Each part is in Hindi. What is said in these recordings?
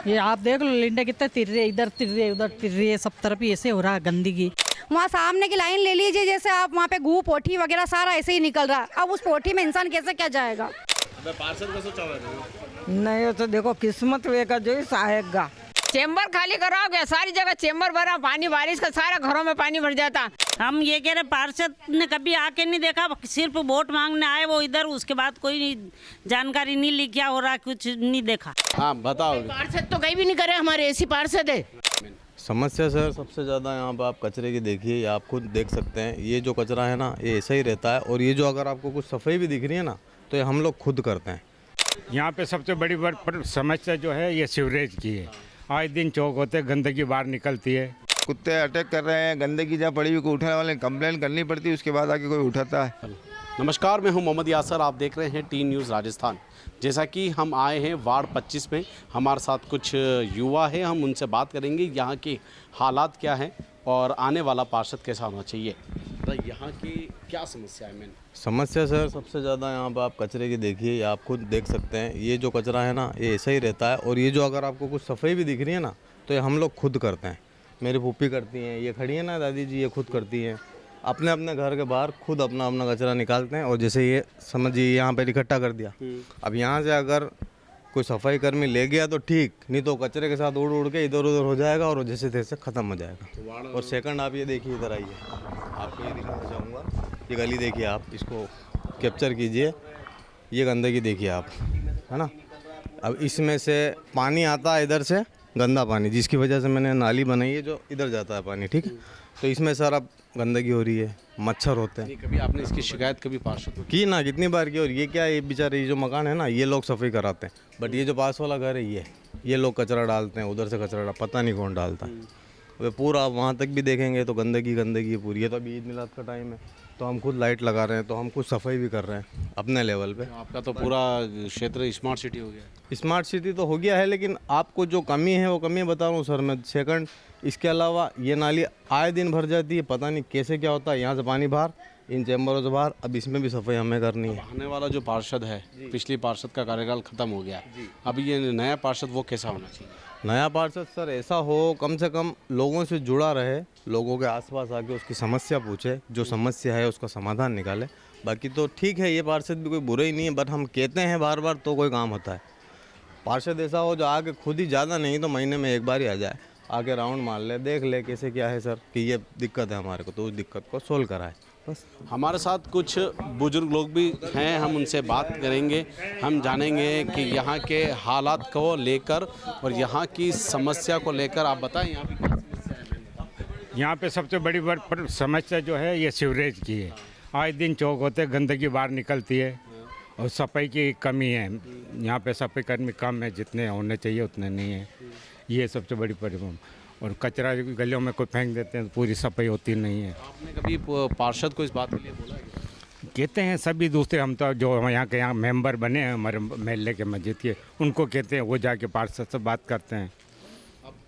ये आप देख लो लिंडे कितने तिर रहे, इधर तिर रहे, उधर तिर रही है, सब तरफ ही ऐसे हो रहा है गंदगी। वहाँ सामने की लाइन ले लीजिए, जैसे आप वहाँ पे गू पोठी वगैरह सारा ऐसे ही निकल रहा है। अब उस पोठी में इंसान कैसे क्या जाएगा? पार्षद का सोचा हुआ है नहीं तो देखो किस्मत वेगा जो ही आएगा। चेंबर खाली कराओगे, सारी जगह चेंबर भरा, पानी बारिश का सारा घरों में पानी भर जाता। हम ये कह रहे पार्षद ने कभी आके नहीं देखा, सिर्फ वोट मांगने आए वो इधर, उसके बाद कोई जानकारी नहीं ली क्या हो रहा, कुछ नहीं देखा। हाँ बताओ। पार्षद तो कहीं भी नहीं करे, हमारे ऐसी पार्षद है। समस्या सर सबसे ज़्यादा यहाँ पर आप कचरे की देखिए, ये आप खुद देख सकते हैं। ये जो कचरा है ना ये ऐसा ही रहता है, और ये जो अगर आपको कुछ सफाई भी दिख रही है ना तो ये हम लोग खुद करते हैं। यहाँ पे सबसे बड़ी समस्या जो है ये सीवरेज की है। आए दिन चौक होते गंदगी बाहर निकलती है। कुत्ते अटैक कर रहे हैं, गंदगी जहाँ पड़ी हुई को उठाने वाले कंप्लेंट करनी पड़ती है, उसके बाद आके कोई उठाता है। नमस्कार, मैं हूं मोहम्मद यासर, आप देख रहे हैं टी न्यूज़ राजस्थान। जैसा कि हम आए हैं वार्ड 25 में, हमारे साथ कुछ युवा हैं, हम उनसे बात करेंगे यहाँ के हालात क्या हैं और आने वाला पार्षद कैसा होना चाहिए। तो यहाँ की क्या समस्या है? समस्या सर सबसे ज़्यादा यहाँ पर आप कचरे की देखिए, ये आप खुद देख सकते हैं। ये जो कचरा है ना ये ऐसा ही रहता है, और ये जो अगर आपको कुछ सफाई भी दिख रही है ना तो ये हम लोग खुद करते हैं। मेरी फूफी करती हैं, ये खड़ी है ना दादी जी, ये खुद करती हैं। अपने अपने घर के बाहर खुद अपना अपना कचरा निकालते हैं। और जैसे ये समझिए यहाँ पर इकट्ठा कर दिया, अब यहाँ से अगर कोई सफाई कर्मी ले गया तो ठीक, नहीं तो कचरे के साथ उड़ उड़ के इधर उधर हो जाएगा और जैसे तैसे ख़त्म हो जाएगा। और सेकंड आप ये देखिए, इधर आइए, आपको ये दिखाना चाहूँगा। ये गली देखिए, आप इसको कैप्चर कीजिए, ये गंदगी देखिए आप, है ना। अब इसमें से पानी आता है इधर से, गंदा पानी, जिसकी वजह से मैंने नाली बनाई है जो इधर जाता है पानी, ठीक। तो इसमें सर अब गंदगी हो रही है, मच्छर होते हैं। कभी आपने इसकी शिकायत कभी पार्षद को की ना, कितनी बार की। और ये क्या है, ये बेचारे ये जो मकान है ना ये लोग सफाई कराते हैं, बट ये जो पास वाला घर है ये लोग कचरा डालते हैं, उधर से कचरा पता नहीं कौन डालता है। वे पूरा वहाँ तक भी देखेंगे तो गंदगी गंदगी है पूरी। ये तो अभी ईद मिलाद का टाइम है, तो हम खुद लाइट लगा रहे हैं, तो हम खुद सफाई भी कर रहे हैं अपने लेवल पे। आपका तो पूरा क्षेत्र स्मार्ट सिटी हो गया। स्मार्ट सिटी तो हो गया है, लेकिन आपको जो कमी है वो कमी बता रहा हूँ सर मैं। सेकंड, इसके अलावा ये नाली आए दिन भर जाती है, पता नहीं कैसे क्या होता है। यहाँ से पानी बाहर, इन चैम्बरों से बाहर, अब इसमें भी सफाई हमें करनी है। आने वाला जो पार्षद है, पिछली पार्षद का कार्यकाल खत्म हो गया, अभी ये नया पार्षद वो कैसा होना चाहिए? नया पार्षद सर ऐसा हो कम से कम लोगों से जुड़ा रहे, लोगों के आसपास आके उसकी समस्या पूछे, जो समस्या है उसका समाधान निकाले। बाकी तो ठीक है, ये पार्षद भी कोई बुरा ही नहीं है, बट हम कहते हैं बार बार तो कोई काम होता है। पार्षद ऐसा हो जो आके खुद ही, ज़्यादा नहीं तो महीने में एक बार ही आ जाए, आके राउंड मार ले, देख ले कैसे क्या है सर, कि ये दिक्कत है हमारे को, तो उस दिक्कत को सोल्व कराए बस। हमारे साथ कुछ बुजुर्ग लोग भी हैं, हम उनसे बात करेंगे, हम जानेंगे कि यहाँ के हालात को लेकर और यहाँ की समस्या को लेकर। आप बताएं यहाँ पे क्या समस्या है? यहाँ पे सबसे बड़ी समस्या जो है ये सीवरेज की है। आए दिन चौक होते गंदगी बाहर निकलती है और सफाई की कमी है। यहाँ पे सफाई कर्मी कम है, जितने होने चाहिए उतने नहीं है, ये सबसे बड़ी प्रॉब्लम। और कचरा गलियों में कोई फेंक देते हैं तो पूरी सफाई होती नहीं है। आपने कभी पार्षद को इस बात के लिए बोला है? कहते हैं सभी दूसरे, हम तो जो यहाँ के यहाँ मेंबर बने हैं हमारे महल्ले के मस्जिद के, उनको कहते हैं, वो जाके पार्षद से बात करते हैं।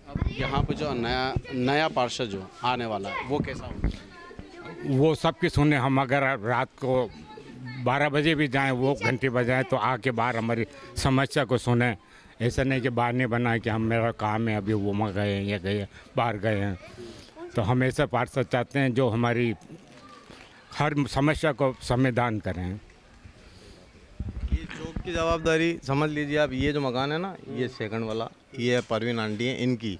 अब यहाँ पे जो नया पार्षद जो आने वाला है वो कैसा होगा? वो सबकी सुने। हम अगर रात को 12 बजे भी जाएं, वो घंटी बजाएं, तो आके बाहर हमारी समस्या को सुने। ऐसा नहीं कि बाहर नहीं बनाए कि हम मेरा काम है अभी वो वहाँ गए हैं, ये गए बाहर गए हैं। तो हम ऐसा पार्षद चाहते हैं जो हमारी हर समस्या को समाधान करें। ये चौक की जवाबदारी समझ लीजिए आप, ये जो मकान है ना ये सेकंड वाला, ये परवीन आंटी है, इनकी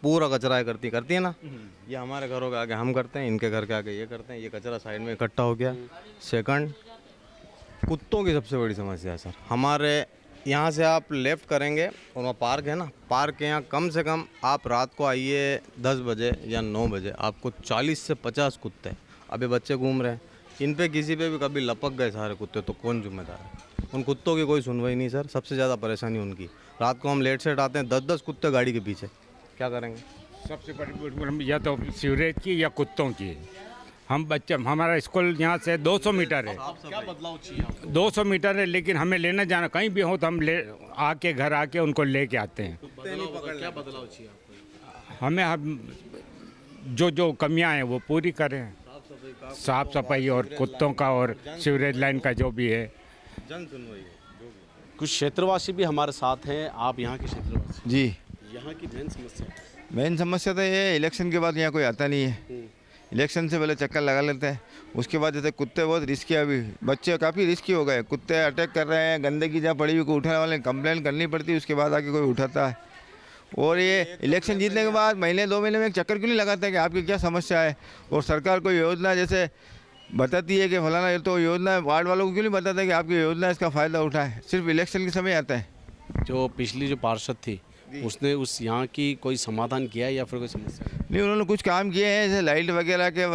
पूरा कचरा करती है ना। ये हमारे घरों के आगे हम करते हैं, इनके घर के आगे ये करते हैं। ये कचरा साइड में इकट्ठा हो गया। सेकंड, कुत्तों की सबसे बड़ी समस्या है सर। हमारे यहाँ से आप लेफ़्ट करेंगे और वहाँ पार्क है ना, पार्क के यहाँ कम से कम आप रात को आइए 10 बजे या 9 बजे, आपको 40 से 50 कुत्ते, अभी बच्चे घूम रहे हैं, इन पे किसी पे भी कभी लपक गए सारे कुत्ते तो कौन जिम्मेदार है? उन कुत्तों की कोई सुनवाई नहीं सर। सबसे ज़्यादा परेशानी उनकी। रात को हम लेट सेट आते हैं, 10-10 कुत्ते गाड़ी के पीछे, क्या करेंगे? सबसे बड़ी प्रॉब्लम या तो सीवरेज की या कुत्तों की। हम बच्चे, हमारा स्कूल यहाँ से 200 मीटर है, क्या बदलाव चाहिए? 200 मीटर है, लेकिन हमें लेना जाना कहीं भी हो तो हम आके घर आके उनको लेके आते हैं। क्या बदलाव चाहिए आपको? हम जो कमियां हैं वो पूरी करें, साफ सफाई और कुत्तों का और सीवरेज लाइन का जो भी है। जन सुनवाई है। कुछ क्षेत्रवासी भी हमारे साथ हैं। आप यहाँ के क्षेत्रवासी? जी, यहाँ की मेन समस्या तो ये इलेक्शन के बाद यहाँ कोई आता नहीं है। इलेक्शन से पहले चक्कर लगा लेते हैं, उसके बाद जैसे कुत्ते बहुत रिस्की है, अभी बच्चे काफ़ी रिस्की हो गए, कुत्ते अटैक कर रहे हैं, गंदगी जहाँ पड़ी हुई को उठाने वाले कंप्लेंट करनी पड़ती है, उसके बाद आके कोई उठाता है। और ये इलेक्शन जीतने के बाद महीने 2 महीने में एक चक्कर क्यों नहीं लगाता है कि आपकी क्या समस्या है, और सरकार कोई योजना जैसे बताती है कि फलाना ये तो योजना है, वार्ड वालों को क्यों नहीं बताता है कि आपकी योजना है, इसका फ़ायदा उठाए, सिर्फ इलेक्शन के समय आता है। जो पिछली जो पार्षद थी उसने उस यहाँ की कोई समाधान किया है या फिर कोई समस्या? नहीं, उन्होंने कुछ काम किए हैं, जैसे लाइट वगैरह के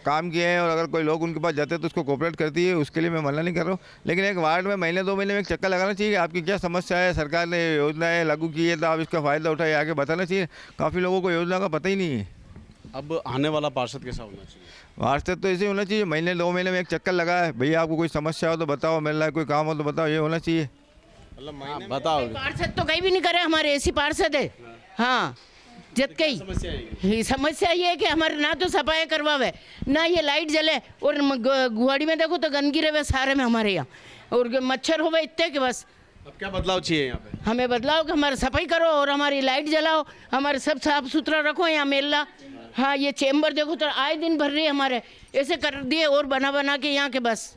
काम किए हैं, और अगर कोई लोग उनके पास जाते हैं तो उसको कोऑपरेट करती है, उसके लिए मैं मना नहीं कर रहा हूँ, लेकिन एक वार्ड में महीने 2 महीने में एक चक्कर लगाना चाहिए। आपकी क्या समस्या है, सरकार ने योजनाएं लागू की है तो आप इसका फ़ायदा उठाए, आगे बताना चाहिए। काफ़ी लोगों को योजना का पता ही नहीं है। अब आने वाला पार्षद कैसा होना चाहिए? पार्षद तो ऐसे होना चाहिए, महीने 2 महीने में एक चक्कर लगा है, भैया आपको कोई समस्या हो तो बताओ, मेरे लिए कोई काम हो तो बताओ, ये होना चाहिए। बताओ। पार्षद तो कहीं भी नहीं करे, हमारे ऐसी पार्षद है। हाँ, जब कई समस्या ये है कि हमारे ना तो सफाई करवावे, ना ये लाइट जले, और गुवाड़ी में देखो तो गंदगी रहे सारे में हमारे यहाँ, और मच्छर हो गए इतने कि बस। अब क्या बदलाव चाहिए यहाँ पे? हमें बदलाव कि हमारी सफाई करो और हमारी लाइट जलाओ, हमारे सब साफ सुथरा रखो यहाँ मेला। हाँ, ये चेम्बर देखो तो आए दिन भर रही है, हमारे ऐसे कर दिए और बना के यहाँ के बस।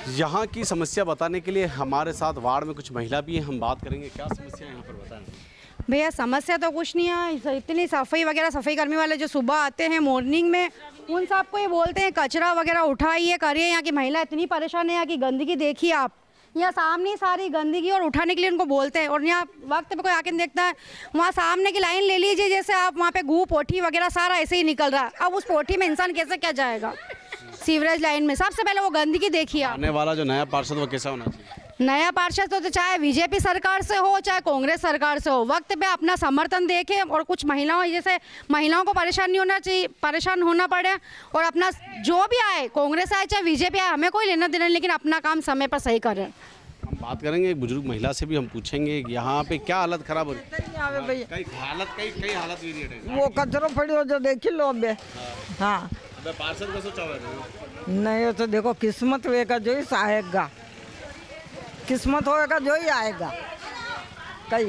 यहाँ की समस्या बताने के लिए हमारे साथ वार्ड में कुछ महिला भी हैं, हम बात करेंगे क्या समस्या है यहाँ पर, बताएं। भैया समस्या तो कुछ नहीं है, इतनी सफाई कर्मी वाले जो सुबह आते हैं मॉर्निंग में, उन सबको ये बोलते हैं कचरा वगैरह उठाइए करिए। यहाँ की महिला इतनी परेशान है, यहाँ की गंदगी देखिए आप, यहाँ सामने सारी गंदगी, और उठाने के लिए उनको बोलते हैं, और यहाँ वक्त पे कोई आके देखता है, वहाँ सामने की लाइन ले लीजिए, जैसे आप वहाँ पे गू पोठी वगैरह सारा ऐसे ही निकल रहा है। अब उस पोठी में इंसान कैसे क्या जाएगा? सीवरेज लाइन में सबसे पहले वो गंदगी देखिए। आने वाला जो नया पार्षद वो कैसा होना चाहिए? नया पार्षद तो चाहे बीजेपी सरकार से हो चाहे कांग्रेस सरकार से हो, वक्त पे अपना समर्थन देखे, और कुछ महिलाओं जैसे महिलाओं को परेशान होना पड़े, और अपना जो भी आए, कांग्रेस आए चाहे बीजेपी आए, हमें कोई लेना देना, लेकिन अपना काम समय पर सही करें। हम बात करेंगे एक बुजुर्ग महिला से भी, हम पूछेंगे यहाँ पे क्या हालत खराब हो रही है। कई हालत भी वो कचरा पड़ी हो जो देख लो अबे। हाँ, पार्षद का सोचा हुआ नहीं तो देखो किस्मत वेगा जो ही आएगा, किस्मत होएगा जो ही आएगा। कई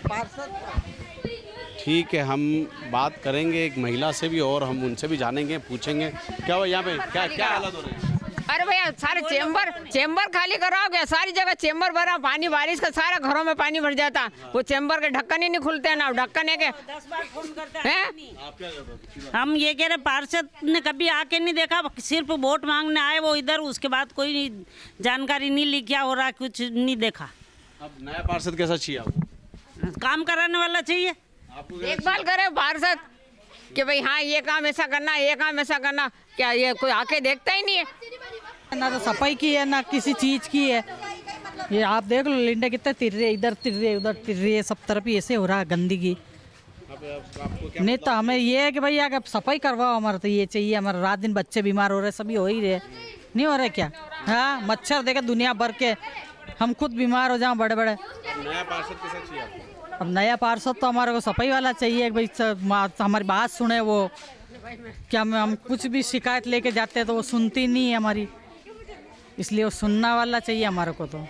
पार्षद ठीक है, हम बात करेंगे एक महिला से भी, और हम उनसे भी जानेंगे, पूछेंगे क्या हुआ यहाँ पे, क्या हालत हो रही है? अरे भैया सारे चेम्बर खाली कराओगे, सारी जगह चेम्बर भरा, पानी बारिश का सारा घरों में पानी भर जाता, वो चेम्बर के ढक्कन ही नहीं खुलते ना, ढक्कन है के 10 बार फोन करते हैं। हम ये कह रहे पार्षद ने कभी आके नहीं देखा, सिर्फ वोट मांगने आए वो इधर, उसके बाद कोई जानकारी नहीं ली क्या हो रहा, कुछ नहीं देखा। अब नया पार्षद कैसा चाहिए आपको? काम कराने वाला चाहिए, देखभाल करे पार्षद कि भाई हाँ ये काम ऐसा करना, ये काम ऐसा करना, क्या ये कोई आके देखता ही नहीं है। ना तो सफाई की है ना किसी चीज़ की है। ये आप देख लो लिंडे कितने तिर रहे, इधर तिर रहे उधर तिर रही है, सब तरफ ही ऐसे हो रहा है गंदगी। नहीं तो हमें ये है कि भैया अगर सफाई करवाओ, हमारा तो ये चाहिए। हमारा रात दिन बच्चे बीमार हो रहे, सभी हो ही रहे, नहीं हो रहे क्या? हाँ, मच्छर देखे दुनिया भर के, हम खुद बीमार हो जाओ बड़े बड़े। नया पार्षद कैसा चाहिए आपको? अब नया पार्षद तो हमारे को सफाई वाला चाहिए, भाई हमारी बात सुने वो। क्या हम कुछ भी शिकायत लेके जाते हैं तो वो सुनती नहीं है हमारी, इसलिए वो सुनना वाला चाहिए हमारे को। तो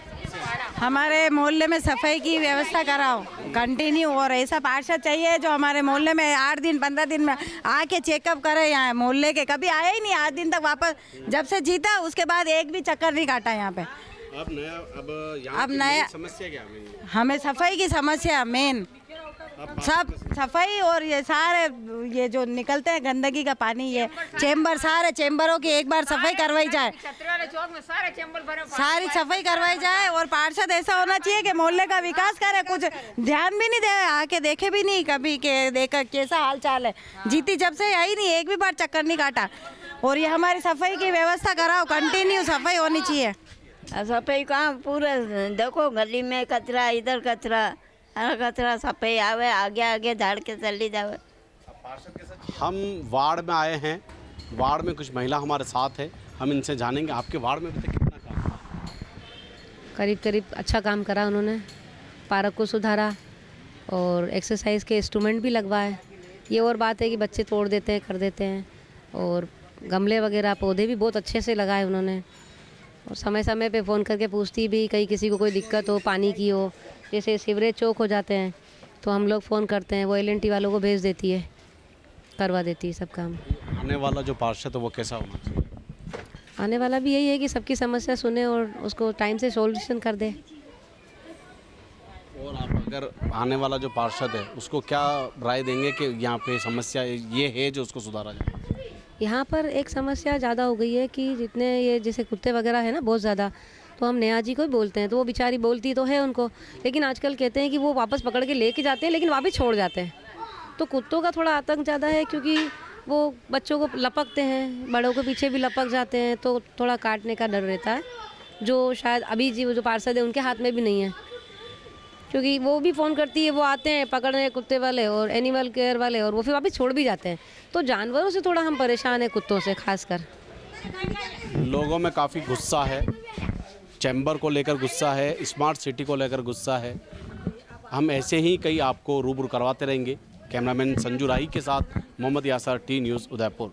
हमारे मोहल्ले में सफाई की व्यवस्था कराओ कंटिन्यू, और ऐसा पार्षद चाहिए जो हमारे मोहल्ले में 8 दिन 15 दिन में आके चेकअप करे। यहाँ मोहल्ले के कभी आए ही नहीं 8 दिन तक, वापस जब से जीता उसके बाद एक भी चक्कर नहीं काटा यहाँ पे। अब नया समस्या क्या है? हमें सफाई की समस्या मेन, सब सफाई, और ये सारे ये जो निकलते हैं गंदगी का पानी, ये चेम्बर, सारे चेम्बरों की एक बार सफाई करवाई जाए, सारी सफाई करवाई जाए। और पार्षद ऐसा होना चाहिए कि मोहल्ले का विकास करे, कुछ ध्यान भी नहीं दे, आके देखे भी नहीं कभी के देखा कैसा हाल चाल है। जीती जब से आई नहीं, एक भी बार चक्कर नहीं काटा। और ये हमारी सफाई की व्यवस्था कराओ, कंटिन्यू सफाई होनी चाहिए। सफाई कहाँ पूरा देखो, गली में कचरा, इधर कचरा, हर कचरा सफाई आवे, आगे आगे झाड़ के चली जावे। हम वार्ड में आए हैं, वार्ड में कुछ महिला हमारे साथ है, हम इनसे जानेंगे आपके वार्ड में अभी तक कितना काम? करीब अच्छा काम करा उन्होंने, पार्क को सुधारा और एक्सरसाइज के इंस्ट्रूमेंट भी लगवाए। ये और बात है कि बच्चे तोड़ देते हैं, कर देते हैं, और गमले वगैरह पौधे भी बहुत अच्छे से लगाए उन्होंने। और समय समय पे फ़ोन करके पूछती भी, कहीं किसी को कोई दिक्कत हो, पानी की हो, जैसे सीवरेज चौक हो जाते हैं तो हम लोग फ़ोन करते हैं, वो LNT वालों को भेज देती है, करवा देती है सब काम। आने वाला जो पार्षद है वो कैसा होना चाहिए? आने वाला भी यही है कि सबकी समस्या सुने और उसको टाइम से सॉल्यूशन कर दे। और आप अगर आने वाला जो पार्षद है उसको क्या राय देंगे कि यहाँ पे समस्या ये है जो उसको सुधारा जाए? यहाँ पर एक समस्या ज़्यादा हो गई है कि जितने ये जैसे कुत्ते वगैरह है ना बहुत ज़्यादा, तो हम नेहा जी को ही बोलते हैं, तो वो बेचारी बोलती तो है उनको, लेकिन आजकल कहते हैं कि वो वापस पकड़ के लेके जाते हैं लेकिन वापस छोड़ जाते हैं। तो कुत्तों का थोड़ा आतंक ज़्यादा है क्योंकि वो बच्चों को लपकते हैं, बड़ों के पीछे भी लपक जाते हैं, तो थोड़ा काटने का डर रहता है, जो शायद अभी जी जो पार्षद है उनके हाथ में भी नहीं है, क्योंकि वो भी फ़ोन करती है, वो आते हैं पकड़ने कुत्ते वाले और एनिमल केयर वाले, और वो फिर वापस छोड़ भी जाते हैं। तो जानवरों से थोड़ा हम परेशान हैं, कुत्तों से खासकर। लोगों में काफ़ी गुस्सा है, चैम्बर को लेकर गुस्सा है, स्मार्ट सिटी को लेकर गुस्सा है। हम ऐसे ही कई आपको रूबरू करवाते रहेंगे। कैमरामैन संजू राही के साथ मोहम्मद यासर, टी न्यूज़ उदयपुर।